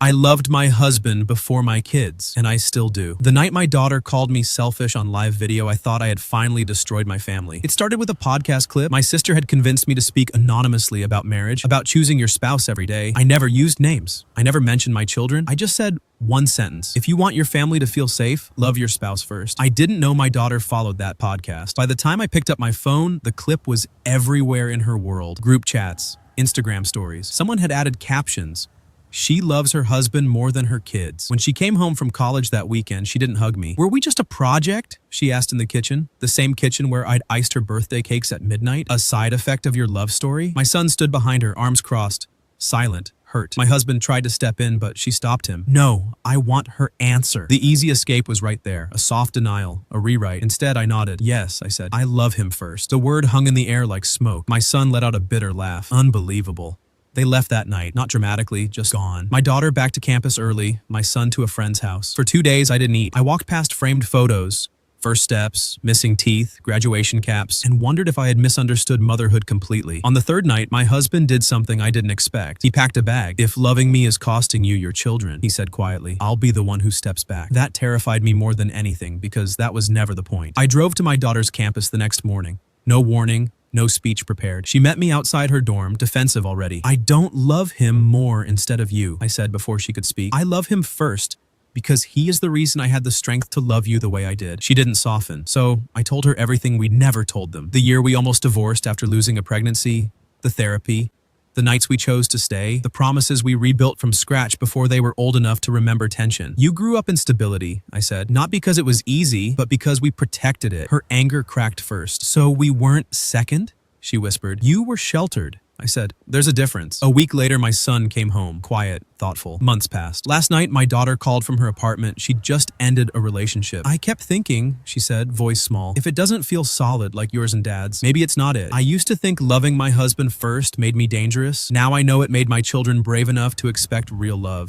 I loved my husband before my kids, and I still do. The night my daughter called me selfish on live video, I thought I had finally destroyed my family. It started with a podcast clip. My sister had convinced me to speak anonymously about marriage, about choosing your spouse every day. I never used names. I never mentioned my children. I just said one sentence. If you want your family to feel safe, love your spouse first. I didn't know my daughter followed that podcast. By the time I picked up my phone, the clip was everywhere in her world. Group chats, Instagram stories. Someone had added captions. She loves her husband more than her kids. When she came home from college that weekend, she didn't hug me. Were we just a project? She asked in the kitchen. The same kitchen where I'd iced her birthday cakes at midnight. A side effect of your love story? My son stood behind her, arms crossed, silent, hurt. My husband tried to step in, but she stopped him. No, I want her answer. The easy escape was right there. A soft denial, a rewrite. Instead, I nodded. Yes, I said. I love him first. The word hung in the air like smoke. My son let out a bitter laugh. Unbelievable. They left that night, not dramatically, just gone. My daughter back to campus early, my son to a friend's house. For 2 days, I didn't eat. I walked past framed photos, first steps, missing teeth, graduation caps, and wondered if I had misunderstood motherhood completely. On the third night, my husband did something I didn't expect. He packed a bag. If loving me is costing you your children, he said quietly, I'll be the one who steps back. That terrified me more than anything because that was never the point. I drove to my daughter's campus the next morning. No warning. No speech prepared. She met me outside her dorm, defensive already. I don't love him more instead of you, I said before she could speak. I love him first because he is the reason I had the strength to love you the way I did. She didn't soften. So I told her everything we'd never told them. The year we almost divorced after losing a pregnancy, the therapy, the nights we chose to stay, the promises we rebuilt from scratch before they were old enough to remember tension. You grew up in stability, I said, not because it was easy, but because we protected it. Her anger cracked first. So we weren't second? She whispered. You were sheltered. I said, there's a difference. A week later, my son came home, quiet, thoughtful. Months passed. Last night, my daughter called from her apartment. She'd just ended a relationship. I kept thinking, she said, voice small, if it doesn't feel solid like yours and Dad's, maybe it's not it. I used to think loving my husband first made me dangerous. Now I know it made my children brave enough to expect real love.